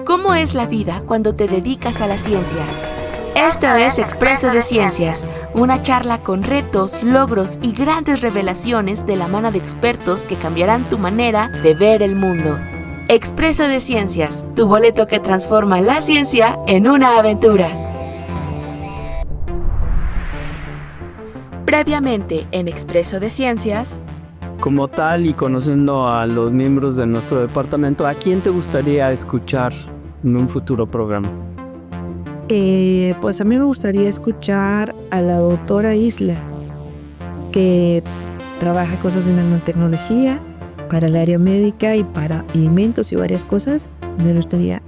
¿Cómo es la vida cuando te dedicas a la ciencia? Esto es Expreso de Ciencias, una charla con retos, logros y grandes revelaciones de la mano de expertos que cambiarán tu manera de ver el mundo. Expreso de Ciencias, tu boleto que transforma la ciencia en una aventura. Previamente en Expreso de Ciencias. Como tal, y conociendo a los miembros de nuestro departamento, ¿a quién te gustaría escuchar en un futuro programa? Pues a mí me gustaría escuchar a la doctora Isla, que trabaja cosas de nanotecnología para el área médica y para alimentos y varias cosas. Me gustaría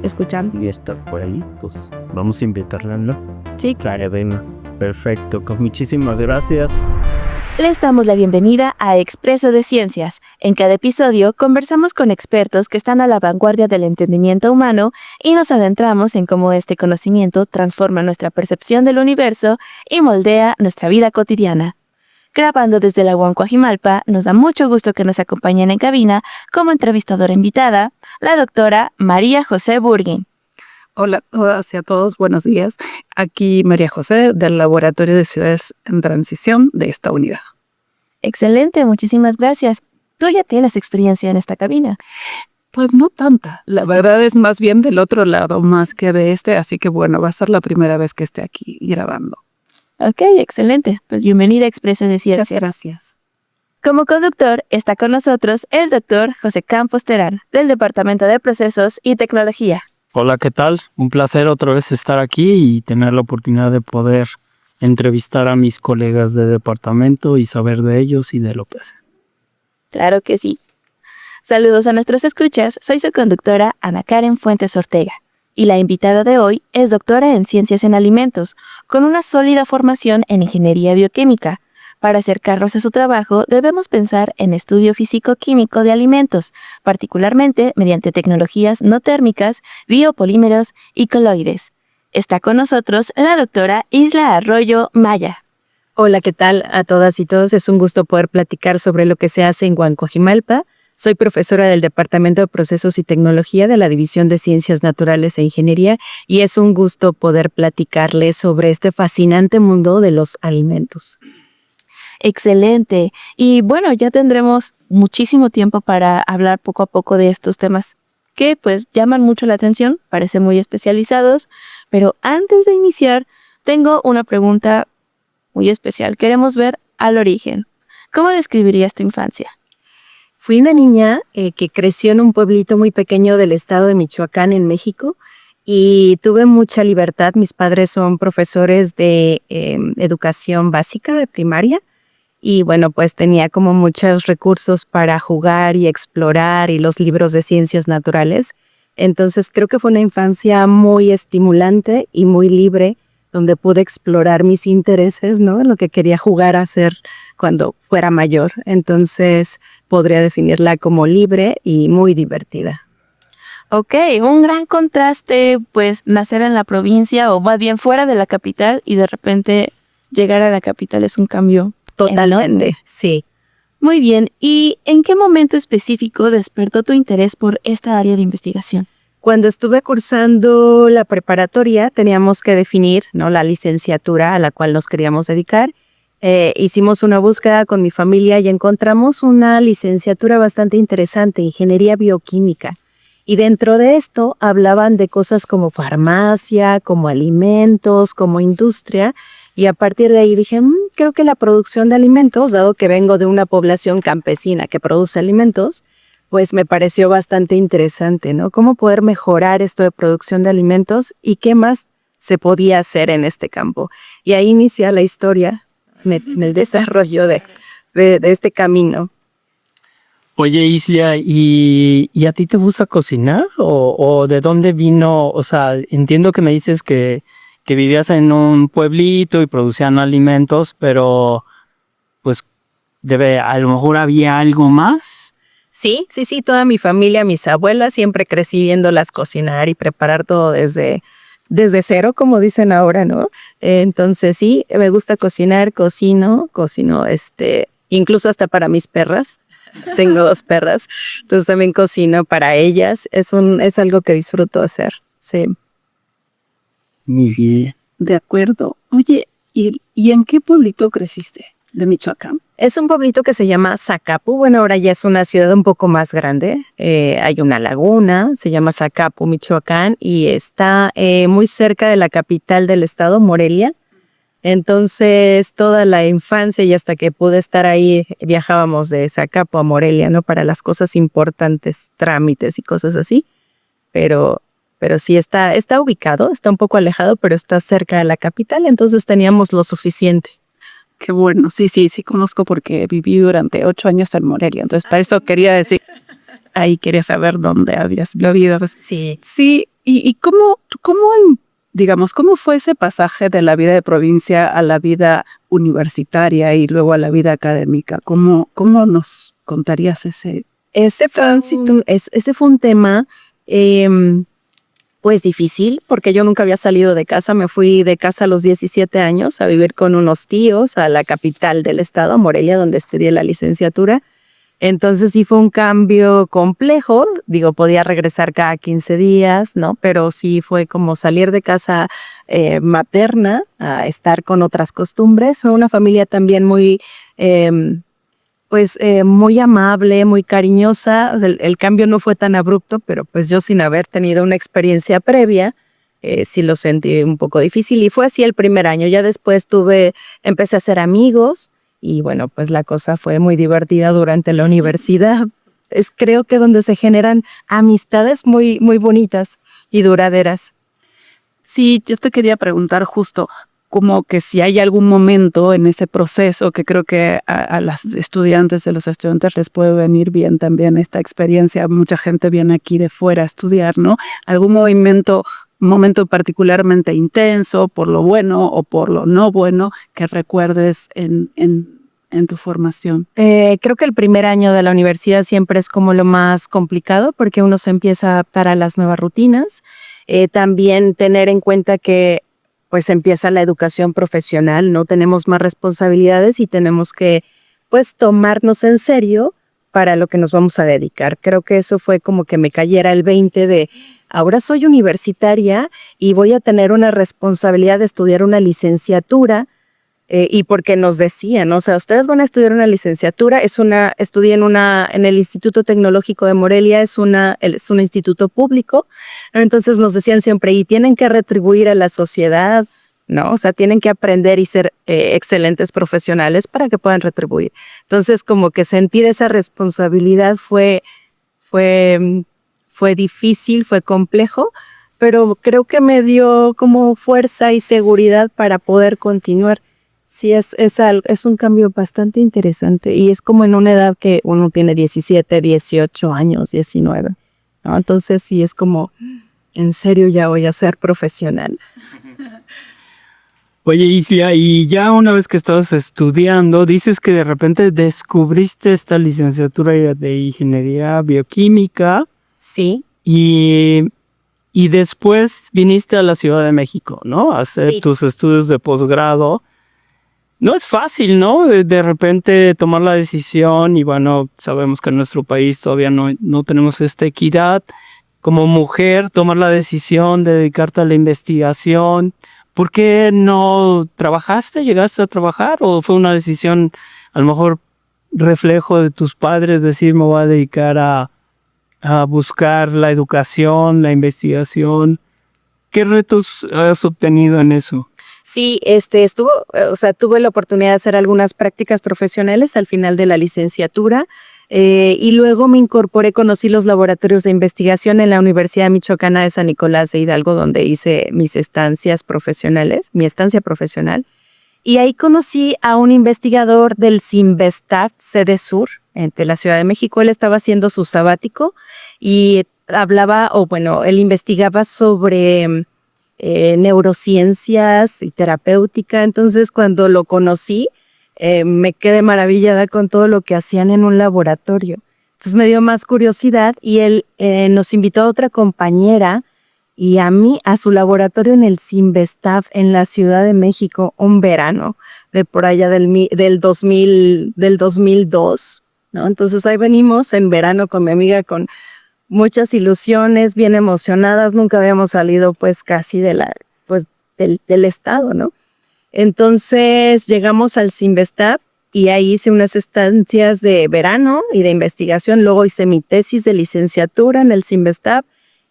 escuchando. Y estar por ahí, pues vamos a invitarla, ¿no? Sí. Claro, venga. Perfecto, pues muchísimas gracias. Les damos la bienvenida a Expreso de Ciencias. En cada episodio conversamos con expertos que están a la vanguardia del entendimiento humano y nos adentramos en cómo este conocimiento transforma nuestra percepción del universo y moldea nuestra vida cotidiana. Grabando desde la UAM Coajimalpa, nos da mucho gusto que nos acompañen en cabina como entrevistadora invitada, la doctora María José Burguin. Hola a todos, buenos días. Aquí María José del Laboratorio de Ciudades en Transición de esta unidad. Excelente, muchísimas gracias. ¿Tú ya tienes experiencia en esta cabina? Pues no tanta, la verdad es más bien del otro lado más que de este, así que bueno, va a ser la primera vez que esté aquí grabando. Ok, excelente. Pues bienvenida a Expreso de Ciencias. Muchas gracias. Como conductor está con nosotros el doctor José Campos Terán, del Departamento de Procesos y Tecnología. Hola, ¿qué tal? Un placer otra vez estar aquí y tener la oportunidad de poder entrevistar a mis colegas de departamento y saber de ellos y de lo que hacen. Claro que sí. Saludos a nuestros escuchas, soy su conductora Ana Karen Fuentes Ortega y la invitada de hoy es doctora en Ciencias en Alimentos, con una sólida formación en Ingeniería Bioquímica. Para acercarnos a su trabajo, debemos pensar en estudio físico-químico de alimentos, particularmente mediante tecnologías no térmicas, biopolímeros y coloides. Está con nosotros la doctora Isla Arroyo Maya. Hola, ¿qué tal a todas y todos? Es un gusto poder platicar sobre lo que se hace en UAM Coajimalpa. Soy profesora del Departamento de Procesos y Tecnología de la División de Ciencias Naturales e Ingeniería y es un gusto poder platicarles sobre este fascinante mundo de los alimentos. Excelente. Y bueno, ya tendremos muchísimo tiempo para hablar poco a poco de estos temas que pues llaman mucho la atención, parecen muy especializados, pero antes de iniciar tengo una pregunta muy especial. Queremos ver al origen. ¿Cómo describirías tu infancia? Fui una niña que creció en un pueblito muy pequeño del estado de Michoacán, en México, y tuve mucha libertad. Mis padres son profesores de educación básica de primaria. Y bueno, pues tenía como muchos recursos para jugar y explorar y los libros de ciencias naturales. Entonces creo que fue una infancia muy estimulante y muy libre, donde pude explorar mis intereses, ¿no? Lo que quería jugar a hacer cuando fuera mayor. Entonces podría definirla como libre y muy divertida. Ok, un gran contraste, pues nacer en la provincia o más bien fuera de la capital y de repente llegar a la capital es un cambio. Totalmente, sí. Muy bien, ¿y en qué momento específico despertó tu interés por esta área de investigación? Cuando estuve cursando la preparatoria, teníamos que definir, ¿no?, la licenciatura a la cual nos queríamos dedicar. Hicimos una búsqueda con mi familia y encontramos una licenciatura bastante interesante, Ingeniería Bioquímica. Y dentro de esto hablaban de cosas como farmacia, como alimentos, como industria. Y a partir de ahí dije, creo que la producción de alimentos, dado que vengo de una población campesina que produce alimentos, pues me pareció bastante interesante, ¿no? Cómo poder mejorar esto de producción de alimentos y qué más se podía hacer en este campo. Y ahí inicia la historia en el desarrollo de este camino. Oye, Isla, ¿y a ti te gusta cocinar? ¿O de dónde vino? O sea, entiendo que me dices que vivías en un pueblito y producían alimentos, pero pues a lo mejor había algo más. Sí, toda mi familia, mis abuelas, siempre crecí viéndolas cocinar y preparar todo desde cero, como dicen ahora, ¿no? Entonces sí, me gusta cocinar, cocino, incluso hasta para mis perras. tengo 2 perras, entonces también cocino para ellas. Es algo que disfruto hacer, sí. Muy bien. De acuerdo. Oye, ¿y en qué pueblito creciste de Michoacán? Es un pueblito que se llama Zacapu. Bueno, ahora ya es una ciudad un poco más grande. Hay una laguna, se llama Zacapu, Michoacán, y está muy cerca de la capital del estado, Morelia. Entonces, toda la infancia y hasta que pude estar ahí, viajábamos de Zacapu a Morelia, ¿no? Para las cosas importantes, trámites y cosas así. Pero sí está ubicado, está un poco alejado, pero está cerca de la capital, entonces teníamos lo suficiente. Qué bueno, sí conozco porque viví durante 8 años en Morelia, entonces para eso quería decir, ahí quería saber dónde habías vivido. Sí. Sí, y digamos, cómo fue ese pasaje de la vida de provincia a la vida universitaria y luego a la vida académica? ¿Cómo nos contarías ese tránsito? Ese fue un tema pues difícil, porque yo nunca había salido de casa. Me fui de casa a los 17 años a vivir con unos tíos a la capital del estado, a Morelia, donde estudié la licenciatura. Entonces sí fue un cambio complejo. Digo, podía regresar cada 15 días, ¿no? Pero sí fue como salir de casa materna a estar con otras costumbres. Fue una familia también muy muy amable, muy cariñosa. El cambio no fue tan abrupto, pero pues yo sin haber tenido una experiencia previa, sí lo sentí un poco difícil, y fue así el primer año. Ya después empecé a hacer amigos, y bueno, pues la cosa fue muy divertida durante la universidad. Creo que donde se generan amistades muy, muy bonitas y duraderas. Sí, yo te quería preguntar justo, como que si hay algún momento en ese proceso que creo que a los estudiantes les puede venir bien también esta experiencia. Mucha gente viene aquí de fuera a estudiar, ¿no? Algún momento particularmente intenso, por lo bueno o por lo no bueno, que recuerdes en tu formación. Creo que el primer año de la universidad siempre es como lo más complicado, porque uno se empieza a adaptar a las nuevas rutinas. También tener en cuenta que pues empieza la educación profesional, ¿no? Tenemos más responsabilidades y tenemos que pues tomarnos en serio para lo que nos vamos a dedicar. Creo que eso fue como que me cayera el 20 de ahora soy universitaria y voy a tener una responsabilidad de estudiar una licenciatura. Y porque nos decían, ¿no? O sea, ustedes van a estudiar una licenciatura, estudié en el Instituto Tecnológico de Morelia, es un instituto público. Entonces nos decían siempre, y tienen que retribuir a la sociedad, ¿no? O sea, tienen que aprender y ser excelentes profesionales para que puedan retribuir. Entonces, como que sentir esa responsabilidad fue difícil, fue complejo, pero creo que me dio como fuerza y seguridad para poder continuar. Sí, es un cambio bastante interesante, y es como en una edad que uno tiene 17, 18 años, 19, ¿no? Entonces sí es como, en serio ya voy a ser profesional. Oye, Islia, y ya una vez que estabas estudiando, dices que de repente descubriste esta licenciatura de ingeniería bioquímica. Sí. Y después viniste a la Ciudad de México, ¿no? A hacer tus estudios de posgrado. No es fácil, ¿no? De repente tomar la decisión, y bueno, sabemos que en nuestro país todavía no tenemos esta equidad. Como mujer, tomar la decisión de dedicarte a la investigación. ¿Por qué no trabajaste? ¿Llegaste a trabajar? ¿O fue una decisión, a lo mejor, reflejo de tus padres, decir, me voy a dedicar a buscar la educación, la investigación? ¿Qué retos has obtenido en eso? Sí, tuve la oportunidad de hacer algunas prácticas profesionales al final de la licenciatura, y luego me incorporé, conocí los laboratorios de investigación en la Universidad Michoacana de San Nicolás de Hidalgo, donde hice mi estancia profesional, y ahí conocí a un investigador del CIMBESTAF, sede sur, de la Ciudad de México. Él estaba haciendo su sabático y él investigaba sobre neurociencias y terapéutica. Entonces, cuando lo conocí, me quedé maravillada con todo lo que hacían en un laboratorio. Entonces me dio más curiosidad, y él nos invitó a otra compañera y a mí a su laboratorio en el CIMBESTAF en la Ciudad de México un verano de por allá del 2002, ¿no? Entonces ahí venimos en verano con mi amiga con muchas ilusiones, bien emocionadas, nunca habíamos salido pues casi del estado, ¿no? Entonces llegamos al Cinvestav y ahí hice unas estancias de verano y de investigación, luego hice mi tesis de licenciatura en el Cinvestav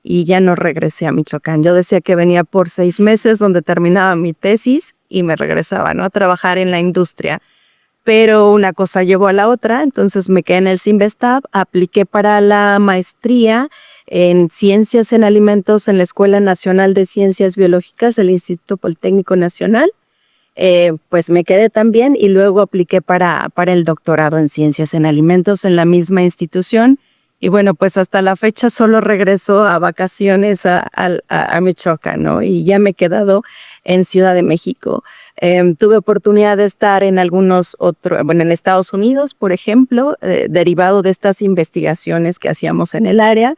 y ya no regresé a Michoacán. Yo decía que venía por 6 meses donde terminaba mi tesis y me regresaba, ¿no? A trabajar en la industria. Pero una cosa llevó a la otra, entonces me quedé en el Cinvestav, apliqué para la maestría en Ciencias en Alimentos en la Escuela Nacional de Ciencias Biológicas del Instituto Politécnico Nacional. Pues me quedé también y luego apliqué para el doctorado en Ciencias en Alimentos en la misma institución. Y bueno, pues hasta la fecha solo regreso a vacaciones a Michoacán, ¿no? Y ya me he quedado en Ciudad de México. Tuve oportunidad de estar en en Estados Unidos, por ejemplo, derivado de estas investigaciones que hacíamos en el área.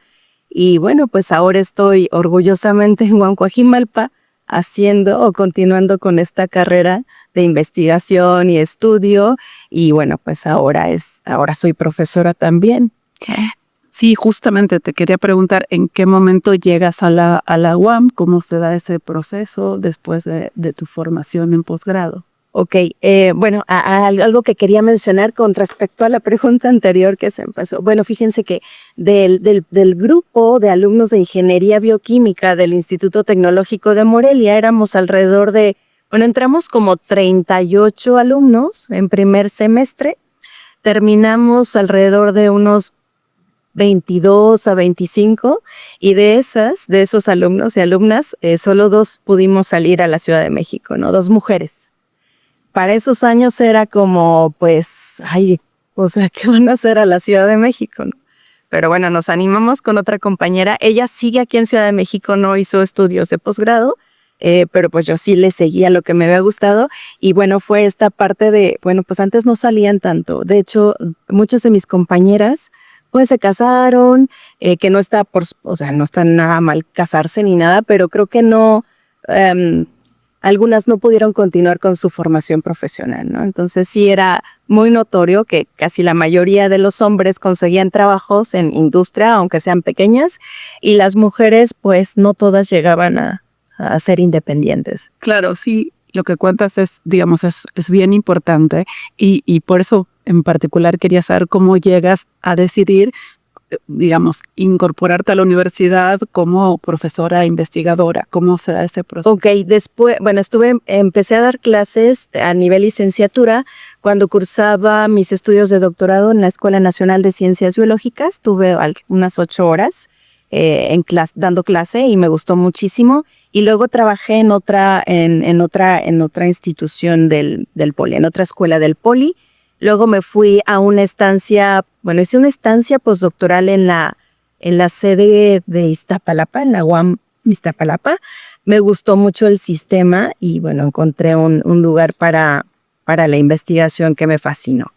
Y bueno, pues ahora estoy orgullosamente en Huancoajimalpa haciendo o continuando con esta carrera de investigación y estudio. Y bueno, pues ahora soy profesora también. Sí, justamente te quería preguntar en qué momento llegas a la UAM, cómo se da ese proceso después de tu formación en posgrado. Ok, bueno, algo que quería mencionar con respecto a la pregunta anterior que se empezó. Bueno, fíjense que del grupo de alumnos de Ingeniería Bioquímica del Instituto Tecnológico de Morelia éramos alrededor entramos como 38 alumnos en primer semestre, terminamos alrededor de unos 22 a 25 y de esos alumnos y alumnas, solo 2 pudimos salir a la Ciudad de México, ¿no? 2 mujeres. Para esos años era como, pues, ¿qué van a hacer a la Ciudad de México, no? Pero bueno, nos animamos con otra compañera. Ella sigue aquí en Ciudad de México, no hizo estudios de posgrado, pero pues yo sí le seguía lo que me había gustado. Y bueno, fue esta parte de, bueno, pues antes no salían tanto. De hecho, muchas de mis compañeras pues se casaron, que no está no está nada mal casarse ni nada, pero creo que no, algunas no pudieron continuar con su formación profesional, ¿no? Entonces sí era muy notorio que casi la mayoría de los hombres conseguían trabajos en industria, aunque sean pequeñas, y las mujeres pues no todas llegaban a ser independientes. Claro, sí, lo que cuentas es, digamos, es bien importante y por eso en particular quería saber cómo llegas a decidir, digamos, incorporarte a la universidad como profesora investigadora. ¿Cómo se da ese proceso? Ok, después, bueno, empecé a dar clases a nivel licenciatura cuando cursaba mis estudios de doctorado en la Escuela Nacional de Ciencias Biológicas. Tuve unas 8 horas dando clase y me gustó muchísimo. Y luego trabajé en otra institución del Poli, en otra escuela del Poli. Luego me fui a una estancia, hice una estancia postdoctoral en la sede de Iztapalapa, en la UAM Iztapalapa. Me gustó mucho el sistema y encontré un lugar para la investigación que me fascinó.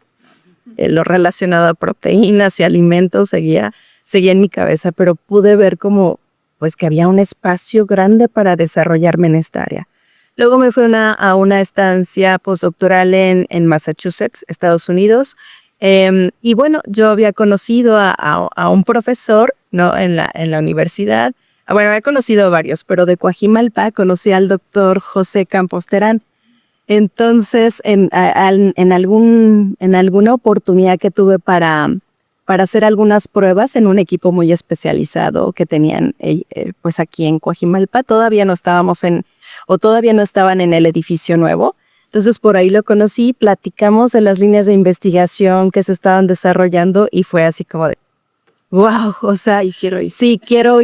Lo relacionado a proteínas y alimentos seguía en mi cabeza, pero pude ver que había un espacio grande para desarrollarme en esta área. Luego me fui a una estancia postdoctoral en Massachusetts, Estados Unidos. Y yo había conocido a un profesor, ¿no? en la universidad. Había conocido a varios, pero de Coajimalpa conocí al doctor José Campos Terán. Entonces, en alguna oportunidad que tuve para hacer algunas pruebas en un equipo muy especializado que tenían pues aquí en Coajimalpa, todavía no estaban en el edificio nuevo. Entonces por ahí lo conocí, platicamos de las líneas de investigación que se estaban desarrollando y fue así como de wow, y quiero ir. Sí, quiero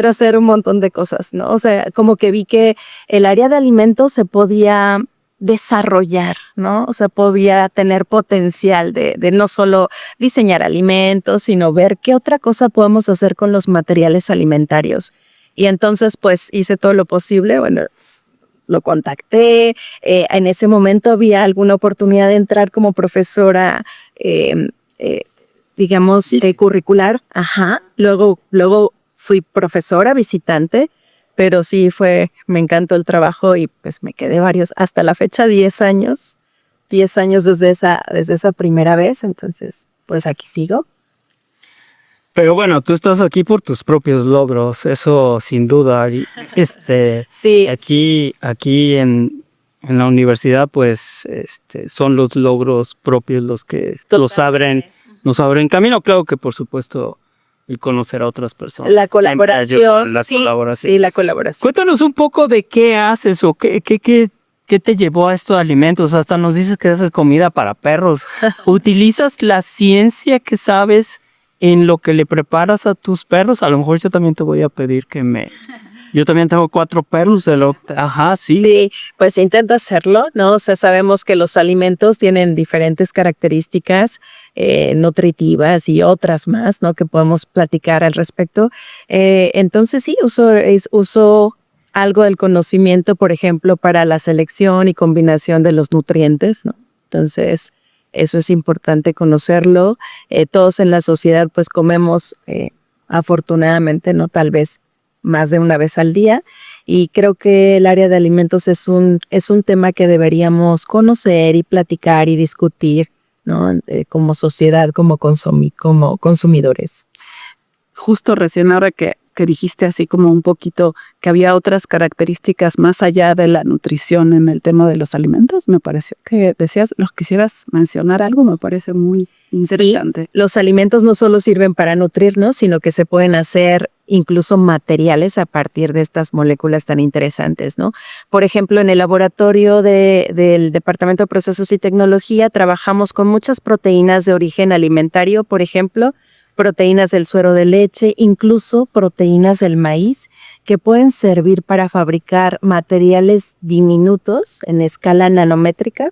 hacer un montón de cosas, ¿no? O sea, como que vi que el área de alimentos se podía desarrollar, ¿no? O sea, podía tener potencial de no solo diseñar alimentos, sino ver qué otra cosa podemos hacer con los materiales alimentarios. Y entonces pues hice todo lo posible, lo contacté, en ese momento había alguna oportunidad de entrar como profesora, digamos, curricular, luego fui profesora visitante, pero sí me encantó el trabajo y pues me quedé hasta la fecha 10 años desde esa primera vez, entonces pues aquí sigo. Pero bueno, tú estás aquí por tus propios logros, eso sin duda. Y, Sí, aquí en la universidad, pues, son los logros propios los que nos abren camino. Claro que por supuesto el conocer a otras personas. la Siempre colaboración. ayuda, la Sí, colaboración. sí, la colaboración. Cuéntanos un poco de qué haces o qué te llevó a estos alimentos. Hasta nos dices que haces comida para perros. ¿Utilizas la ciencia que sabes en lo que le preparas a tus perros? A lo mejor yo también te voy a pedir Yo también tengo 4 perros. Ajá, sí. Sí, pues intento hacerlo, ¿no? O sea, sabemos que los alimentos tienen diferentes características nutritivas y otras más, ¿no? Que podemos platicar al respecto. Entonces sí, uso algo del conocimiento, por ejemplo, para la selección y combinación de los nutrientes, ¿no? Entonces, eso es importante conocerlo. Todos en la sociedad pues comemos afortunadamente, ¿no? Tal vez más de una vez al día, y creo que el área de alimentos es un tema que deberíamos conocer y platicar y discutir, ¿no? Como sociedad, como consumidores. Justo recién ahora que dijiste así como un poquito que había otras características más allá de la nutrición en el tema de los alimentos, me pareció que decías, ¿los quisieras mencionar algo? Me parece muy interesante. Sí, los alimentos no solo sirven para nutrirnos, sino que se pueden hacer incluso materiales a partir de estas moléculas tan interesantes, ¿no? Por ejemplo, en el laboratorio del Departamento de Procesos y Tecnología trabajamos con muchas proteínas de origen alimentario, por ejemplo, proteínas del suero de leche, incluso proteínas del maíz, que pueden servir para fabricar materiales diminutos en escala nanométrica.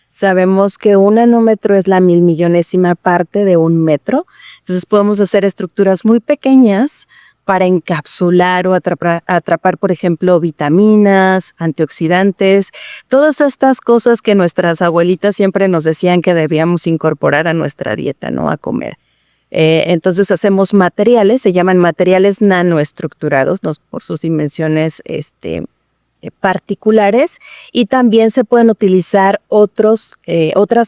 Sabemos que un nanómetro es la 1.000.000.000ª parte de un metro, entonces podemos hacer estructuras muy pequeñas para encapsular o atrapar, por ejemplo, vitaminas, antioxidantes, todas estas cosas que nuestras abuelitas siempre nos decían que debíamos incorporar a nuestra dieta, ¿no? A comer. Entonces hacemos materiales, se llaman materiales nanoestructurados, ¿no? Por sus dimensiones particulares, y también se pueden utilizar otras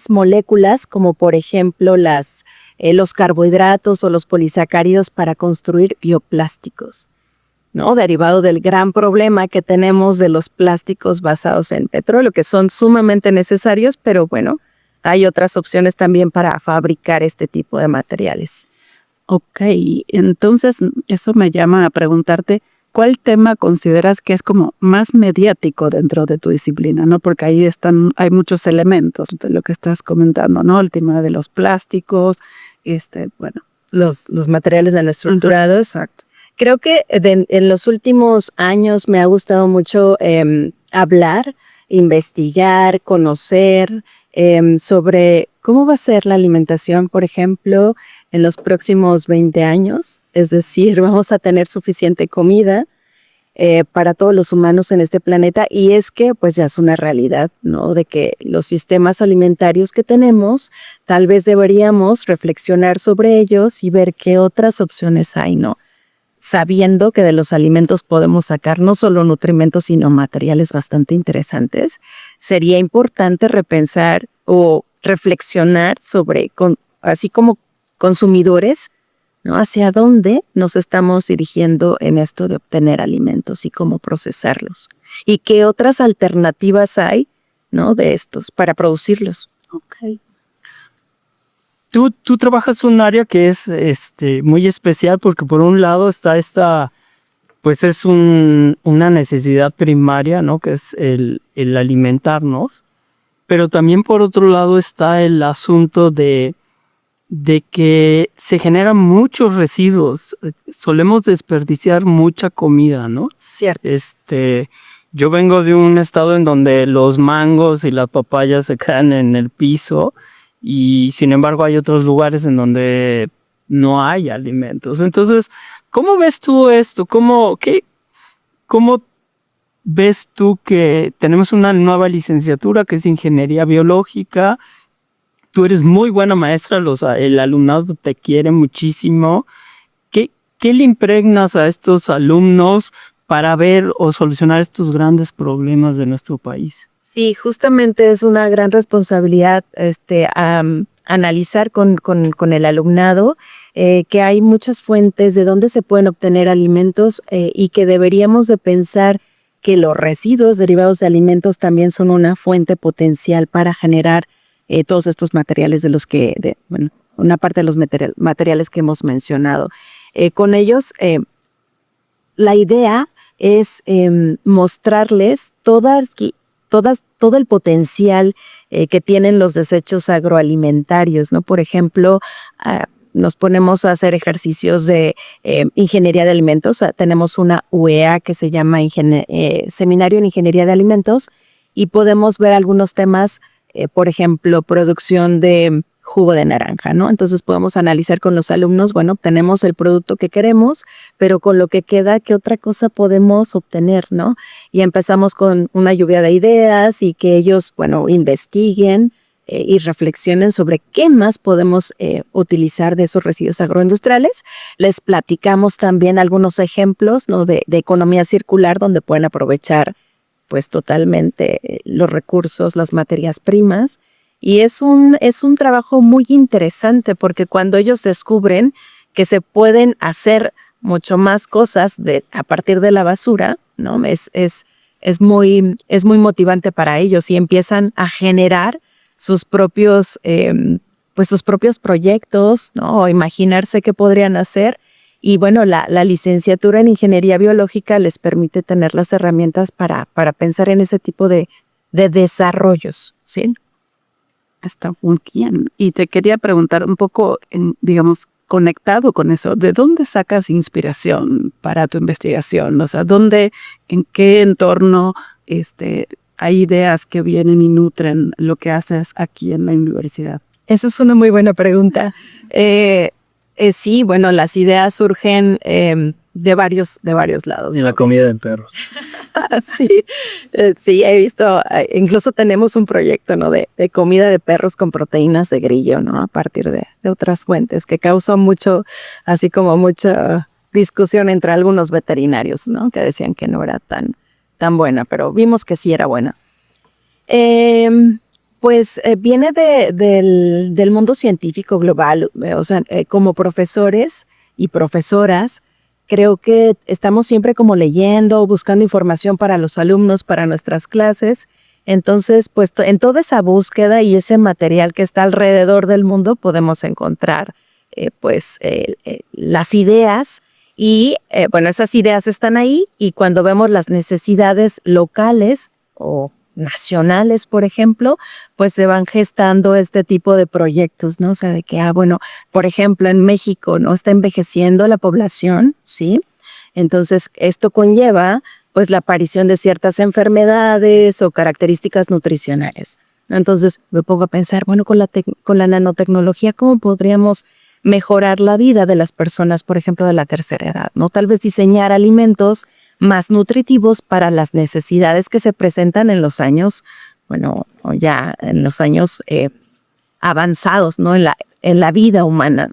moléculas, como por ejemplo los carbohidratos o los polisacáridos para construir bioplásticos, ¿no? Derivado del gran problema que tenemos de los plásticos basados en petróleo, que son sumamente necesarios, pero bueno, hay otras opciones también para fabricar este tipo de materiales. Ok, entonces eso me llama a preguntarte, ¿cuál tema consideras que es como más mediático dentro de tu disciplina, ¿no? Porque ahí hay muchos elementos de lo que estás comentando, ¿no? El tema de los plásticos, Los materiales nanoestructurados. Exacto. Creo que en los últimos años me ha gustado mucho hablar, investigar, conocer sobre cómo va a ser la alimentación, por ejemplo, en los próximos 20 años. Es decir, vamos a tener suficiente comida para todos los humanos en este planeta, y es que pues ya es una realidad, ¿no? De que los sistemas alimentarios que tenemos, tal vez deberíamos reflexionar sobre ellos y ver qué otras opciones hay, ¿no? Sabiendo que de los alimentos podemos sacar no solo nutrimentos, sino materiales bastante interesantes, sería importante repensar o reflexionar sobre, así como consumidores, ¿no? Hacia dónde nos estamos dirigiendo en esto de obtener alimentos y cómo procesarlos. Y qué otras alternativas hay, ¿no? De estos para producirlos. Ok. Tú trabajas un área que es muy especial porque por un lado está pues es una necesidad primaria, ¿no? Que es el alimentarnos, pero también por otro lado está el asunto de que se generan muchos residuos. Solemos desperdiciar mucha comida, ¿no? Cierto. Yo vengo de un estado en donde los mangos y las papayas se quedan en el piso, y sin embargo hay otros lugares en donde no hay alimentos. Entonces, ¿cómo ves tú esto? ¿Cómo ves tú que tenemos una nueva licenciatura que es ingeniería biológica? Tú eres muy buena maestra, el alumnado te quiere muchísimo. ¿Qué le impregnas a estos alumnos para ver o solucionar estos grandes problemas de nuestro país? Sí, justamente es una gran responsabilidad analizar con el alumnado que hay muchas fuentes de dónde se pueden obtener alimentos y que deberíamos de pensar que los residuos derivados de alimentos también son una fuente potencial para generar todos estos materiales de los que, una parte de los materiales que hemos mencionado. Con ellos, la idea es mostrarles todo el potencial que tienen los desechos agroalimentarios, ¿no? Por ejemplo, nos ponemos a hacer ejercicios de ingeniería de alimentos. Tenemos una UEA que se llama Seminario en Ingeniería de Alimentos y podemos ver algunos temas, por ejemplo, producción de jugo de naranja, ¿no? Entonces podemos analizar con los alumnos, bueno, obtenemos el producto que queremos, pero con lo que queda, ¿qué otra cosa podemos obtener, no? Y empezamos con una lluvia de ideas y que ellos, bueno, investiguen y reflexionen sobre qué más podemos utilizar de esos residuos agroindustriales. Les platicamos también algunos ejemplos, ¿no? de economía circular donde pueden aprovechar pues totalmente los recursos, las materias primas. Y es un trabajo muy interesante porque cuando ellos descubren que se pueden hacer mucho más cosas a partir de la basura, ¿no? Es muy motivante para ellos y empiezan a generar sus propios proyectos, ¿no? O imaginarse qué podrían hacer. Y bueno, la licenciatura en Ingeniería Biológica les permite tener las herramientas para pensar en ese tipo de desarrollos, ¿sí? Está muy bien. Y te quería preguntar un poco, digamos, conectado con eso, ¿de dónde sacas inspiración para tu investigación? O sea, en qué entorno hay ideas que vienen y nutren lo que haces aquí en la universidad? Esa es una muy buena pregunta. Sí, bueno, las ideas surgen de varios lados. Y la comida de perros. Sí, he visto, incluso tenemos un proyecto, ¿no? de comida de perros con proteínas de grillo, ¿no? A partir de otras fuentes que causó mucha discusión entre algunos veterinarios, ¿no? Que decían que no era tan buena, pero vimos que sí era buena. Viene del mundo científico global, o sea, como profesores y profesoras, creo que estamos siempre como leyendo, buscando información para los alumnos, para nuestras clases. Entonces, pues en toda esa búsqueda y ese material que está alrededor del mundo podemos encontrar las ideas y esas ideas están ahí y cuando vemos las necesidades locales o nacionales, por ejemplo, pues se van gestando este tipo de proyectos, ¿no? O sea, de que, por ejemplo, en México, ¿no? Está envejeciendo la población, ¿sí? Entonces, esto conlleva, pues, la aparición de ciertas enfermedades o características nutricionales. Entonces, me pongo a pensar, bueno, con la nanotecnología, ¿cómo podríamos mejorar la vida de las personas, por ejemplo, de la tercera edad, ¿no? Tal vez diseñar alimentos más nutritivos para las necesidades que se presentan en los años, o ya en los años avanzados, ¿no? En la vida humana.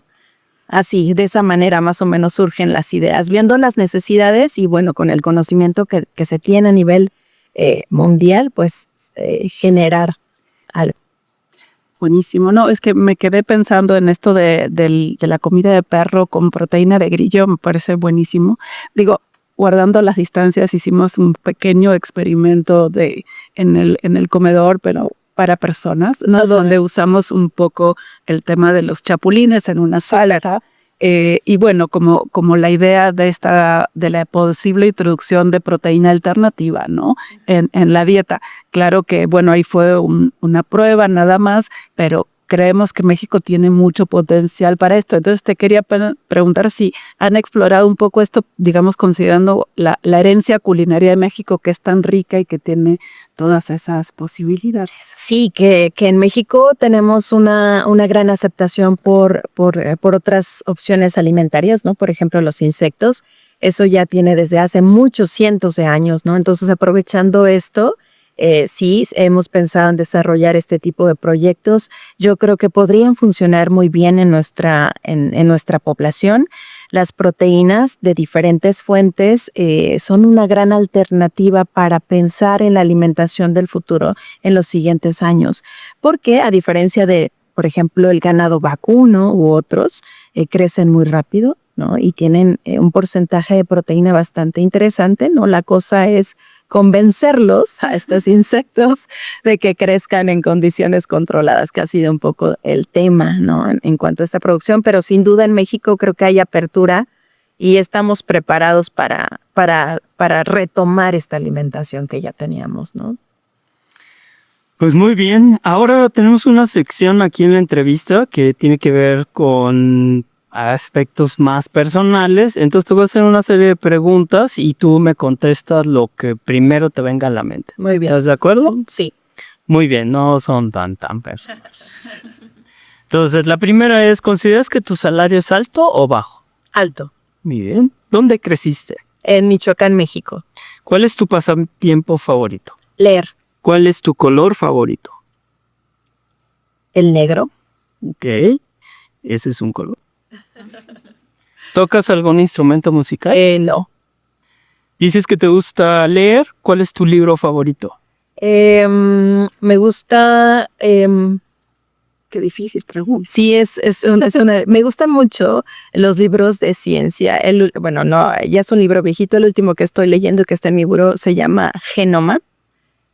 Así, de esa manera más o menos surgen las ideas, viendo las necesidades y con el conocimiento que se tiene a nivel mundial, pues generar algo. Buenísimo. No, es que me quedé pensando en esto de la comida de perro con proteína de grillo, me parece buenísimo. Digo, guardando las distancias, hicimos un pequeño experimento en el comedor, pero para personas, ¿no? Donde usamos un poco el tema de los chapulines en una sala. Y bueno, como la idea de la posible introducción de proteína alternativa, ¿no? En la dieta. Claro que, ahí fue una prueba nada más, pero creemos que México tiene mucho potencial para esto. Entonces te quería preguntar si han explorado un poco esto, digamos, considerando la herencia culinaria de México, que es tan rica y que tiene todas esas posibilidades. Sí, que en México tenemos una gran aceptación por otras opciones alimentarias, ¿no? Por ejemplo, los insectos. Eso ya tiene desde hace muchos cientos de años, ¿no? Entonces, aprovechando esto, sí, hemos pensado en desarrollar este tipo de proyectos. Yo creo que podrían funcionar muy bien en nuestra población. Las proteínas de diferentes fuentes son una gran alternativa para pensar en la alimentación del futuro en los siguientes años, porque a diferencia de por ejemplo, el ganado vacuno u otros crecen muy rápido, ¿no? Y tienen un porcentaje de proteína bastante interesante, ¿no? La cosa es convencerlos a estos insectos de que crezcan en condiciones controladas, que ha sido un poco el tema, ¿no? En cuanto a esta producción, pero sin duda en México creo que hay apertura y estamos preparados para retomar esta alimentación que ya teníamos, ¿no? Pues muy bien, ahora tenemos una sección aquí en la entrevista que tiene que ver con aspectos más personales, entonces te voy a hacer una serie de preguntas y tú me contestas lo que primero te venga a la mente. Muy bien. ¿Estás de acuerdo? Sí. Muy bien, no son tan personales. Entonces, la primera es, ¿consideras que tu salario es alto o bajo? Alto. Muy bien. ¿Dónde creciste? En Michoacán, México. ¿Cuál es tu pasatiempo favorito? Leer. ¿Cuál es tu color favorito? El negro. Ok, ese es un color. ¿Tocas algún instrumento musical? No. Dices que te gusta leer. ¿Cuál es tu libro favorito? Me gusta... qué difícil pregunta. Sí, me gustan mucho los libros de ciencia. Bueno, no, ya es un libro viejito. El último que estoy leyendo que está en mi buró se llama Genoma.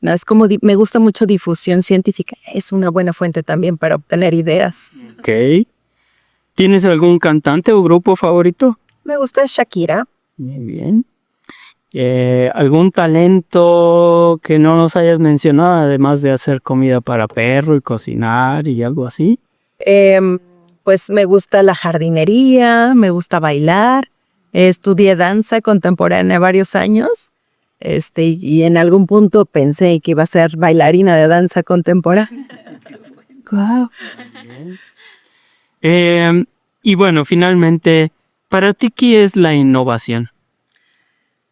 No, es como me gusta mucho difusión científica. Es una buena fuente también para obtener ideas. Ok. ¿Tienes algún cantante o grupo favorito? Me gusta Shakira. Muy bien. ¿Algún talento que no nos hayas mencionado, además de hacer comida para perro y cocinar y algo así? Pues me gusta la jardinería, me gusta bailar. Estudié danza contemporánea varios años. Y en algún punto pensé que iba a ser bailarina de danza contemporánea. Wow. Y bueno, finalmente, ¿para ti qué es la innovación?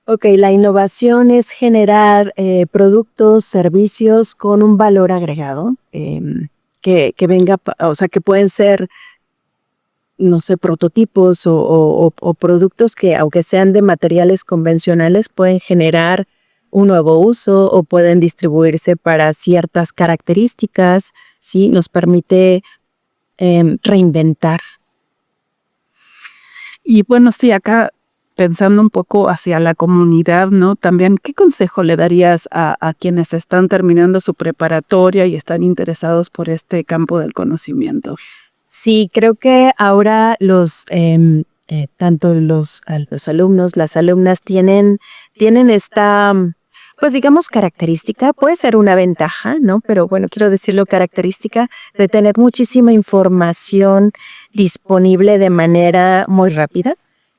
Ok, la innovación es generar productos, servicios con un valor agregado que venga, o sea, que pueden ser, no sé, prototipos o productos que, aunque sean de materiales convencionales, pueden generar un nuevo uso o pueden distribuirse para ciertas características, ¿sí? Nos permite reinventar. Y bueno, sí, acá pensando un poco hacia la comunidad, ¿no? También, ¿qué consejo le darías a quienes están terminando su preparatoria y están interesados por este campo del conocimiento? Sí, creo que ahora tanto los alumnos, las alumnas tienen esta, pues digamos, característica, puede ser una ventaja, ¿no? Pero bueno, quiero decirlo, característica de tener muchísima información disponible de manera muy rápida.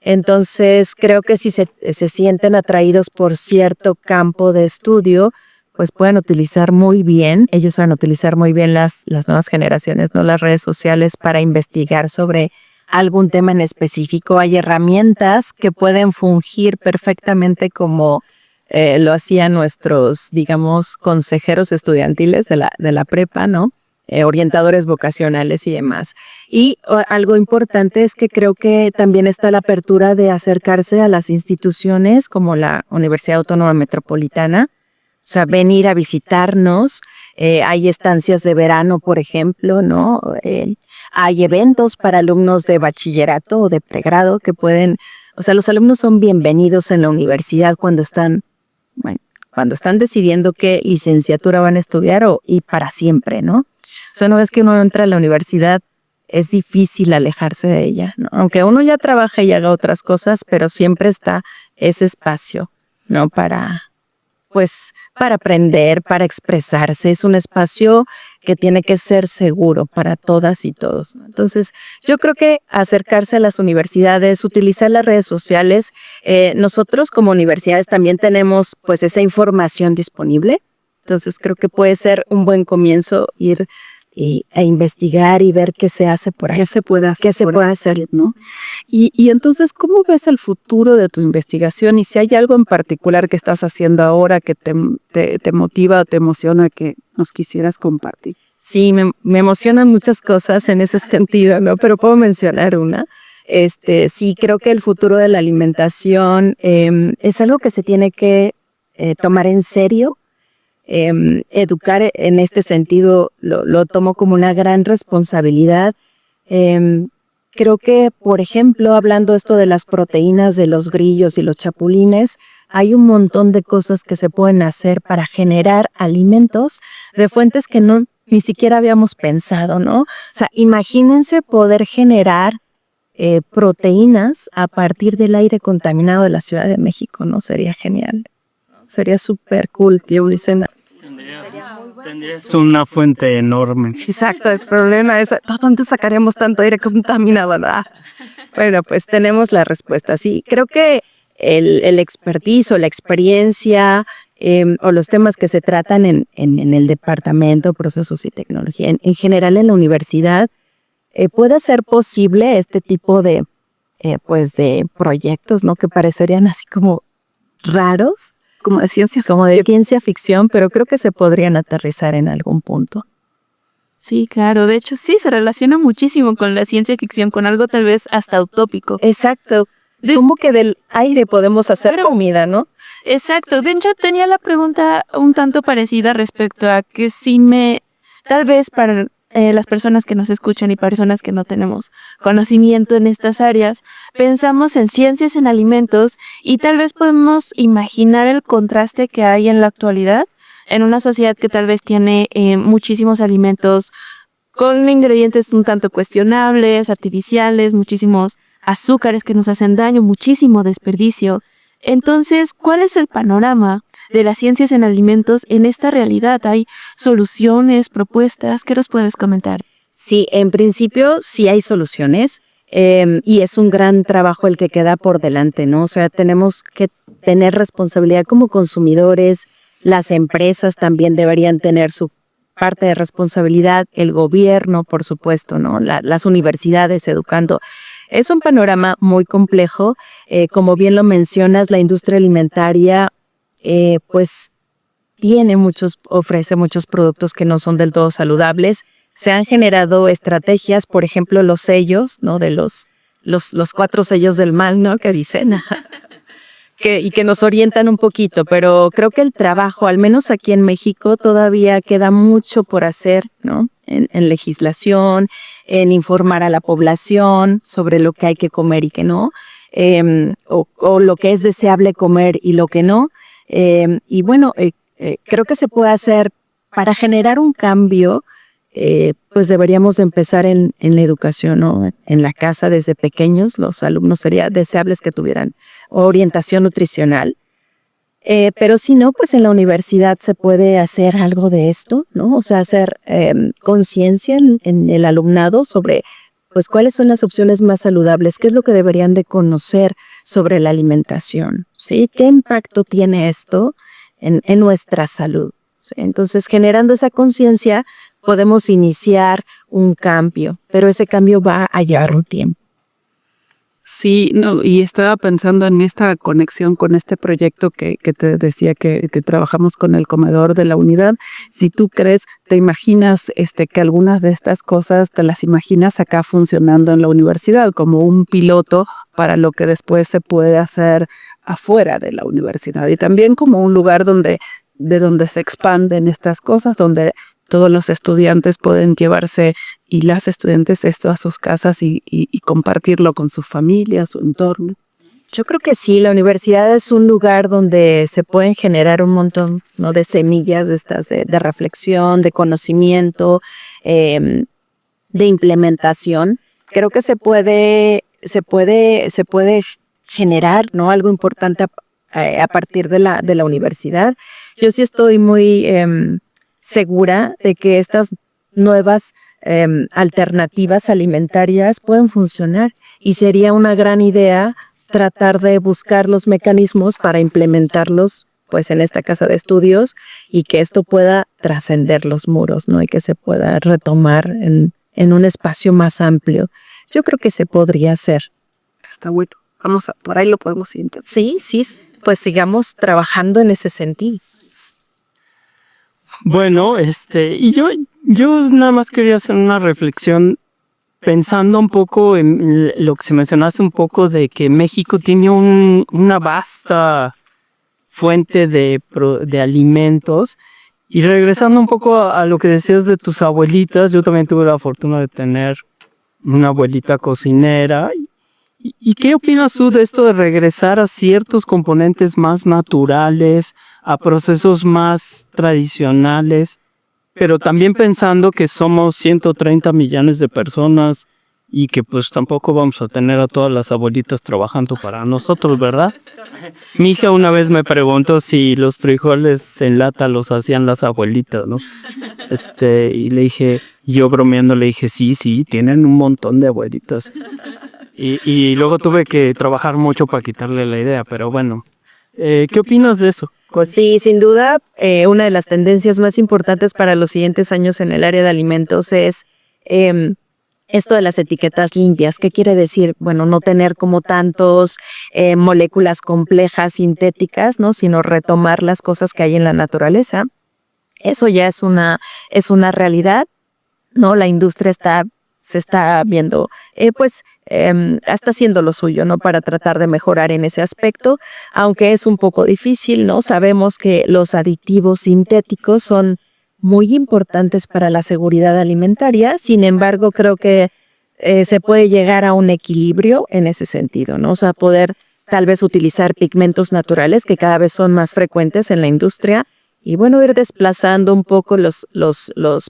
Entonces, creo que si se sienten atraídos por cierto campo de estudio, pues pueden utilizar muy bien, ellos van a utilizar muy bien las nuevas generaciones, ¿no? Las redes sociales para investigar sobre algún tema en específico. Hay herramientas que pueden fungir perfectamente como lo hacían nuestros, digamos, consejeros estudiantiles de la prepa, ¿no? Orientadores vocacionales y demás. Y algo importante es que creo que también está la apertura de acercarse a las instituciones como la Universidad Autónoma Metropolitana, o sea, venir a visitarnos. Hay estancias de verano, por ejemplo, ¿no? Hay eventos para alumnos de bachillerato o de pregrado que pueden, o sea, los alumnos son bienvenidos en la universidad cuando están decidiendo qué licenciatura van a estudiar y para siempre, ¿no? O sea, una vez que uno entra a la universidad, es difícil alejarse de ella, ¿no? Aunque uno ya trabaje y haga otras cosas, pero siempre está ese espacio, ¿no? Para aprender, para expresarse. Es un espacio que tiene que ser seguro para todas y todos. Entonces, yo creo que acercarse a las universidades, utilizar las redes sociales. Nosotros como universidades también tenemos pues esa información disponible. Entonces, creo que puede ser un buen comienzo ir a investigar y ver qué se hace por ahí. ¿Qué se puede hacer, ¿no? Y entonces, ¿cómo ves el futuro de tu investigación? Y si hay algo en particular que estás haciendo ahora que te motiva o te emociona que nos quisieras compartir. Sí, me emocionan muchas cosas en ese sentido, ¿no? Pero puedo mencionar una. Sí, creo que el futuro de la alimentación es algo que se tiene que tomar en serio. educar en este sentido lo tomo como una gran responsabilidad. Creo que, por ejemplo, hablando esto de las proteínas de los grillos y los chapulines, hay un montón de cosas que se pueden hacer para generar alimentos de fuentes que ni siquiera habíamos pensado, ¿no? O sea, imagínense poder generar proteínas a partir del aire contaminado de la Ciudad de México, ¿no? Sería genial. Sería súper cool, tío Licena. Tendrías una fuente enorme. Exacto, el problema es, ¿dónde sacaríamos tanto aire contaminado? Bueno, pues tenemos la respuesta. Sí, creo que el expertise o la experiencia o los temas que se tratan en el departamento, procesos y tecnología, en general en la universidad, puede ser posible este tipo de proyectos, ¿no? Que parecerían así como raros, como de ciencia ficción, pero creo que se podrían aterrizar en algún punto. Sí, claro. De hecho, sí, se relaciona muchísimo con la ciencia ficción, con algo tal vez hasta utópico. Exacto. Como que del aire podemos hacer comida, ¿no? Exacto. De hecho, tenía la pregunta un tanto parecida respecto a que tal vez para las personas que nos escuchan y personas que no tenemos conocimiento en estas áreas, pensamos en ciencias en alimentos y tal vez podemos imaginar el contraste que hay en la actualidad en una sociedad que tal vez tiene muchísimos alimentos con ingredientes un tanto cuestionables, artificiales, muchísimos azúcares que nos hacen daño, muchísimo desperdicio. Entonces, ¿cuál es el panorama de las ciencias en alimentos en esta realidad? ¿Hay soluciones, propuestas? ¿Qué nos puedes comentar? Sí, en principio sí hay soluciones y es un gran trabajo el que queda por delante, ¿no? O sea, tenemos que tener responsabilidad como consumidores, las empresas también deberían tener su parte de responsabilidad, el gobierno, por supuesto, ¿no? Las universidades educando. Es un panorama muy complejo. Como bien lo mencionas, la industria alimentaria pues ofrece muchos productos que no son del todo saludables. Se han generado estrategias, por ejemplo, los sellos, ¿no? De los 4 sellos del mal, ¿no? Que dicen y que nos orientan un poquito, pero creo que el trabajo, al menos aquí en México, todavía queda mucho por hacer, ¿no? En legislación, en informar a la población sobre lo que hay que comer y que no, o lo que es deseable comer y lo que no. Y bueno, creo que se puede hacer para generar un cambio, pues deberíamos empezar en la educación, ¿no? En la casa desde pequeños, los alumnos sería deseables que tuvieran orientación nutricional. Pero si no, pues en la universidad se puede hacer algo de esto, ¿no? O sea, hacer conciencia en el alumnado sobre pues cuáles son las opciones más saludables, qué es lo que deberían de conocer sobre la alimentación, ¿sí? ¿Qué impacto tiene esto en nuestra salud? ¿Sí? Entonces, generando esa conciencia, podemos iniciar un cambio, pero ese cambio va a llevar un tiempo. Sí, no, y estaba pensando en esta conexión con este proyecto que te decía que trabajamos con el comedor de la unidad. Si tú crees, te imaginas que algunas de estas cosas te las imaginas acá funcionando en la universidad como un piloto para lo que después se puede hacer afuera de la universidad y también como un lugar de donde se expanden estas cosas, donde todos los estudiantes pueden llevarse y las estudiantes esto a sus casas y compartirlo con su familia, su entorno. Yo creo que sí, la universidad es un lugar donde se pueden generar un montón, ¿no? De semillas de reflexión, de conocimiento, de implementación. Creo que se puede generar, ¿no? Algo importante a partir de la universidad. Yo sí estoy muy segura de que estas nuevas alternativas alimentarias pueden funcionar y sería una gran idea tratar de buscar los mecanismos para implementarlos pues en esta casa de estudios y que esto pueda trascender los muros, ¿no? Y que se pueda retomar en un espacio más amplio. Yo creo que se podría hacer. Está bueno. Por ahí lo podemos intentar. Sí, pues sigamos trabajando en ese sentido. Bueno, y yo nada más quería hacer una reflexión pensando un poco en lo que se mencionaste un poco de que México tiene una vasta fuente de alimentos Y regresando un poco a lo que decías de tus abuelitas, yo también tuve la fortuna de tener una abuelita cocinera. ¿Y qué opinas tú de esto de regresar a ciertos componentes más naturales, a procesos más tradicionales, pero también pensando que somos 130 millones de personas y que pues tampoco vamos a tener a todas las abuelitas trabajando para nosotros, ¿verdad? Mi hija una vez me preguntó si los frijoles en lata los hacían las abuelitas, ¿no? Y le dije, yo bromeando le dije, sí, tienen un montón de abuelitas. Y luego tuve que trabajar mucho para quitarle la idea, pero bueno, ¿qué opinas de eso? Sí, sin duda, una de las tendencias más importantes para los siguientes años en el área de alimentos es esto de las etiquetas limpias. ¿Qué quiere decir? Bueno, no tener como tantos moléculas complejas sintéticas, ¿no? Sino retomar las cosas que hay en la naturaleza. Eso ya es una realidad, ¿no? La industria se está viendo, está haciendo lo suyo, ¿no? Para tratar de mejorar en ese aspecto, aunque es un poco difícil, ¿no? Sabemos que los aditivos sintéticos son muy importantes para la seguridad alimentaria. Sin embargo, creo que se puede llegar a un equilibrio en ese sentido, ¿no? O sea, poder tal vez utilizar pigmentos naturales que cada vez son más frecuentes en la industria y bueno, ir desplazando un poco los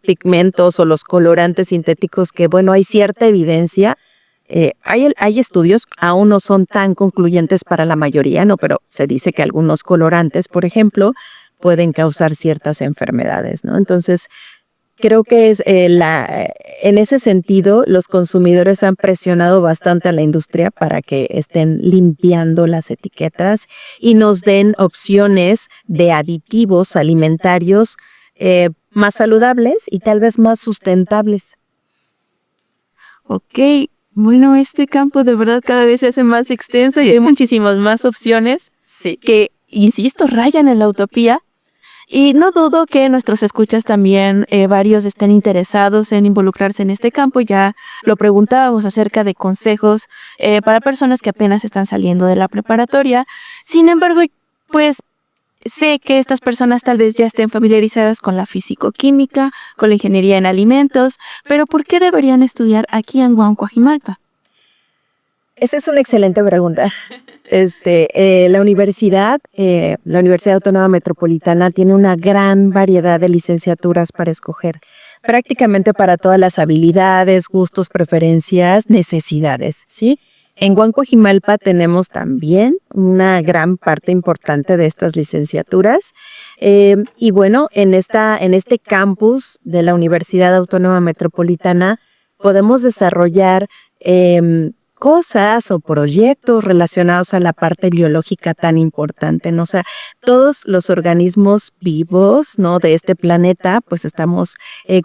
pigmentos o los colorantes sintéticos que, bueno, hay cierta evidencia. Hay estudios, aún no son tan concluyentes para la mayoría, ¿no? Pero se dice que algunos colorantes, por ejemplo, pueden causar ciertas enfermedades, ¿no? Entonces, creo que en ese sentido, los consumidores han presionado bastante a la industria para que estén limpiando las etiquetas y nos den opciones de aditivos alimentarios más saludables y tal vez más sustentables. Ok, bueno, este campo de verdad cada vez se hace más extenso y hay muchísimas más opciones que, insisto, rayan en la utopía. Y no dudo que nuestros escuchas también, varios estén interesados en involucrarse en este campo. Ya lo preguntábamos acerca de consejos para personas que apenas están saliendo de la preparatoria. Sin embargo, pues sé que estas personas tal vez ya estén familiarizadas con la físico-química, con la ingeniería en alimentos, pero ¿por qué deberían estudiar aquí en Coajimalpa? Esa es una excelente pregunta. La Universidad Autónoma Metropolitana tiene una gran variedad de licenciaturas para escoger, prácticamente para todas las habilidades, gustos, preferencias, necesidades, ¿sí? En Coajimalpa tenemos también una gran parte importante de estas licenciaturas. Y bueno, en este campus de la Universidad Autónoma Metropolitana podemos desarrollar cosas o proyectos relacionados a la parte biológica tan importante, ¿no? O sea, todos los organismos vivos, ¿no? De este planeta, pues estamos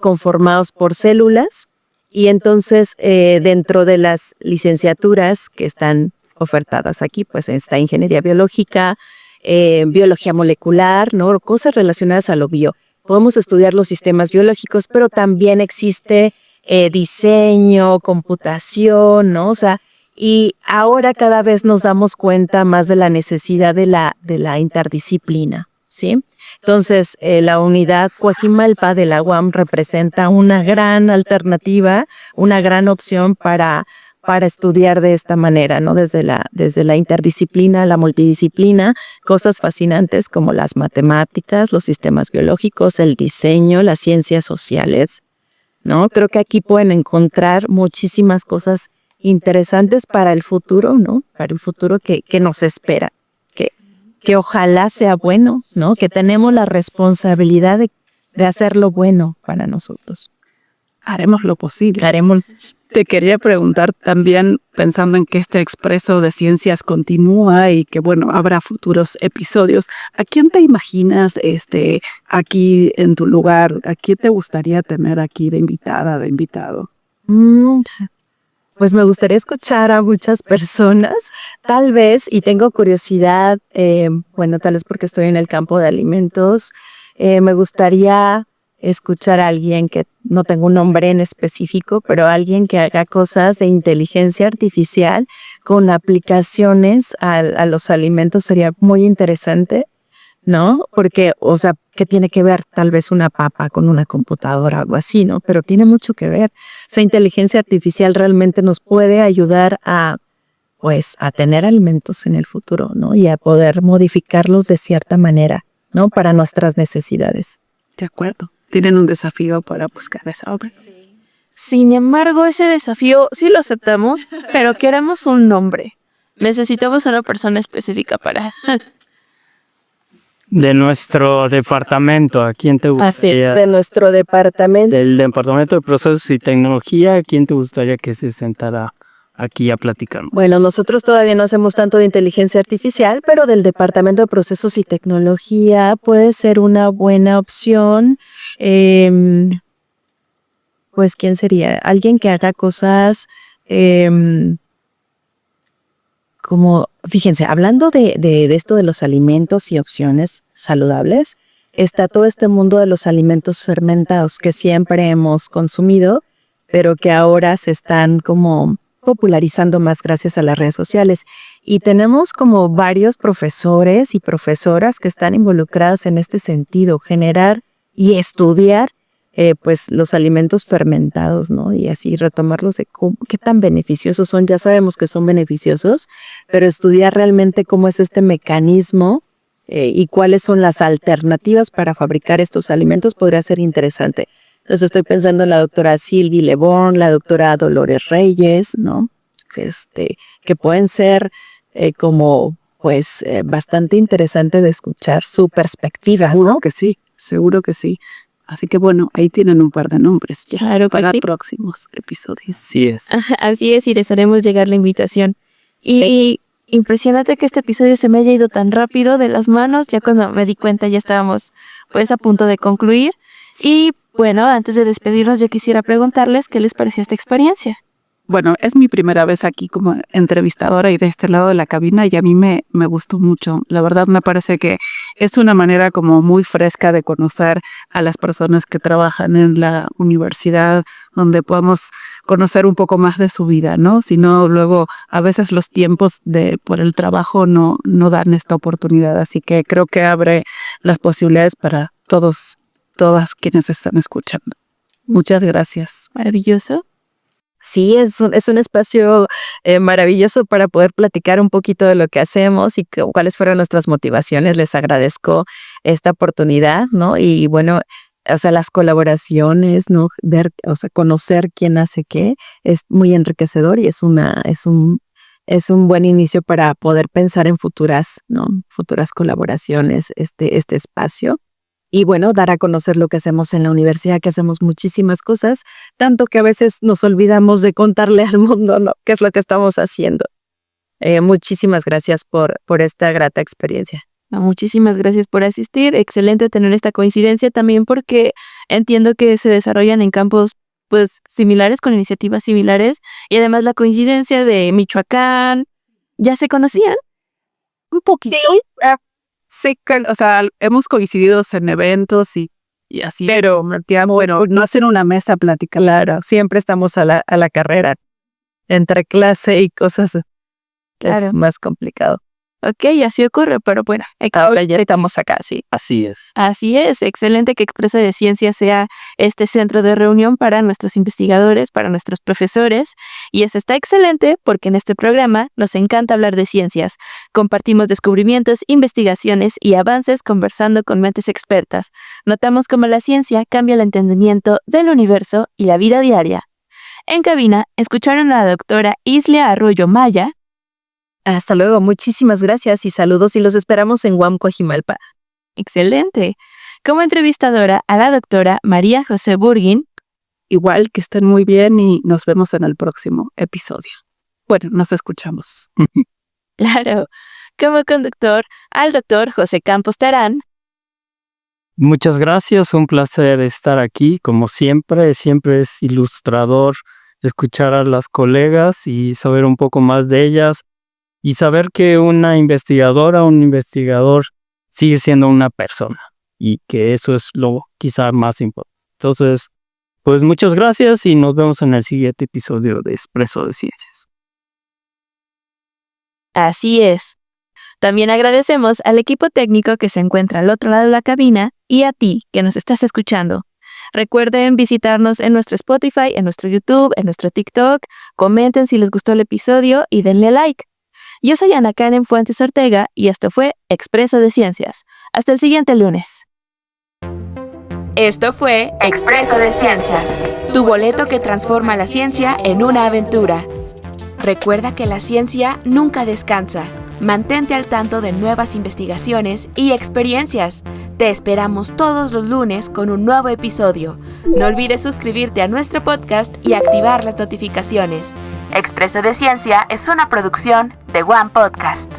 conformados por células y entonces dentro de las licenciaturas que están ofertadas aquí, pues está ingeniería biológica, biología molecular, ¿no? Cosas relacionadas a lo bio. Podemos estudiar los sistemas biológicos, pero también existe diseño, computación, ¿no? O sea, y ahora cada vez nos damos cuenta más de la necesidad de la interdisciplina, ¿sí? Entonces, la unidad Coajimalpa de la UAM representa una gran alternativa, una gran opción para estudiar de esta manera, ¿no? Desde la interdisciplina, la multidisciplina, cosas fascinantes como las matemáticas, los sistemas biológicos, el diseño, las ciencias sociales, ¿no? Creo que aquí pueden encontrar muchísimas cosas interesantes para el futuro, ¿no? Para el futuro que nos espera, que ojalá sea bueno, ¿no? Que tenemos la responsabilidad de hacerlo bueno para nosotros. Haremos lo posible. Te quería preguntar también, pensando en que este expreso de ciencias continúa y que, bueno, habrá futuros episodios, ¿a quién te imaginas aquí en tu lugar? ¿A quién te gustaría tener aquí de invitada, de invitado? Pues me gustaría escuchar a muchas personas, tal vez, y tengo curiosidad, tal vez porque estoy en el campo de alimentos, me gustaría escuchar a alguien que no tengo un nombre en específico, pero alguien que haga cosas de inteligencia artificial con aplicaciones a los alimentos sería muy interesante. ¿no? Porque, o sea, ¿qué tiene que ver tal vez una papa con una computadora o algo así, ¿no? Pero tiene mucho que ver. Esa inteligencia artificial realmente nos puede ayudar a, pues, a tener alimentos en el futuro, ¿no? Y a poder modificarlos de cierta manera, ¿no? Para nuestras necesidades. De acuerdo. Tienen un desafío para buscar esa obra. Sin embargo, ese desafío sí lo aceptamos, pero queremos un nombre. Necesitamos una persona específica para... De nuestro departamento, ¿a quién te gustaría? De nuestro departamento. Del Departamento de Procesos y Tecnología, ¿a quién te gustaría que se sentara aquí a platicar? Bueno, nosotros todavía no hacemos tanto de inteligencia artificial, pero del Departamento de Procesos y Tecnología puede ser una buena opción. Pues, ¿quién sería? Alguien que haga cosas como, fíjense, hablando de esto de los alimentos y opciones saludables, está todo este mundo de los alimentos fermentados que siempre hemos consumido, pero que ahora se están como popularizando más gracias a las redes sociales. Y tenemos como varios profesores y profesoras que están involucradas en este sentido, generar y estudiar pues los alimentos fermentados, ¿no? Y así retomarlos de qué tan beneficiosos son. Ya sabemos que son beneficiosos, pero estudiar realmente cómo es este mecanismo y cuáles son las alternativas para fabricar estos alimentos podría ser interesante. Entonces estoy pensando en la doctora Sylvie Leborn, la doctora Dolores Reyes, ¿no? Que pueden ser como pues bastante interesante de escuchar su perspectiva, ¿no? Seguro que sí, seguro que sí. Así que bueno, ahí tienen un par de nombres ya Claro que para sí. próximos episodios. Sí es. Así es, y les haremos llegar la invitación. Y impresionante que este episodio se me haya ido tan rápido de las manos. Ya cuando me di cuenta ya estábamos pues a punto de concluir. Y bueno, antes de despedirnos yo quisiera preguntarles qué les pareció esta experiencia. Bueno, es mi primera vez aquí como entrevistadora y de este lado de la cabina y a mí me gustó mucho. La verdad me parece que es una manera como muy fresca de conocer a las personas que trabajan en la universidad, donde podamos conocer un poco más de su vida, ¿no? Si no, luego a veces los tiempos por el trabajo no dan esta oportunidad. Así que creo que abre las posibilidades para todas quienes están escuchando. Muchas gracias. Maravilloso. Sí, es un espacio maravilloso para poder platicar un poquito de lo que hacemos y cuáles fueron nuestras motivaciones. Les agradezco esta oportunidad, ¿no? Y bueno, o sea, las colaboraciones, ¿no? Ver, o sea, conocer quién hace qué es muy enriquecedor y es un buen inicio para poder pensar en futuras colaboraciones, este espacio. Y bueno, dar a conocer lo que hacemos en la universidad, que hacemos muchísimas cosas, tanto que a veces nos olvidamos de contarle al mundo, ¿no? ¿Qué es lo que estamos haciendo? Muchísimas gracias por esta grata experiencia. Muchísimas gracias por asistir. Excelente tener esta coincidencia también porque entiendo que se desarrollan en campos pues similares, con iniciativas similares, y además la coincidencia de Michoacán. ¿Ya se conocían? Un poquito. Sí, o sea, hemos coincidido en eventos y así, pero bueno, no hacer una mesa plática. Claro, siempre estamos a la carrera, entre clase y cosas. Claro. Es más complicado. Ok, así ocurre, pero bueno, Ahora ya estamos acá, sí. Así es. así es. Excelente que Expresa de Ciencia sea este centro de reunión para nuestros investigadores, para nuestros profesores. Y eso está excelente porque en este programa nos encanta hablar de ciencias. Compartimos descubrimientos, investigaciones y avances conversando con mentes expertas. Notamos cómo la ciencia cambia el entendimiento del universo y la vida diaria. En cabina, escucharon a la doctora Islia Arroyo Maya. Hasta luego, muchísimas gracias y saludos y los esperamos en Guam, Coajimalpa. Excelente. Como entrevistadora a la doctora María José Burguín. Igual que estén muy bien y nos vemos en el próximo episodio. Bueno, nos escuchamos. Claro. Como conductor al doctor José Campos Terán. Muchas gracias, un placer estar aquí. Como siempre es ilustrador escuchar a las colegas y saber un poco más de ellas y saber que una investigadora, un investigador sigue siendo una persona y que eso es lo quizá más importante. Entonces, pues muchas gracias y nos vemos en el siguiente episodio de Expreso de Ciencias. Así es. También agradecemos al equipo técnico que se encuentra al otro lado de la cabina y a ti que nos estás escuchando. Recuerden visitarnos en nuestro Spotify, en nuestro YouTube, en nuestro TikTok. Comenten si les gustó el episodio y denle like. Yo soy Ana Karen Fuentes Ortega y esto fue Expreso de Ciencias. Hasta el siguiente lunes. Esto fue Expreso de Ciencias, tu boleto que transforma la ciencia en una aventura. Recuerda que la ciencia nunca descansa. Mantente al tanto de nuevas investigaciones y experiencias. Te esperamos todos los lunes con un nuevo episodio. No olvides suscribirte a nuestro podcast y activar las notificaciones. Expreso de Ciencia es una producción de One Podcast.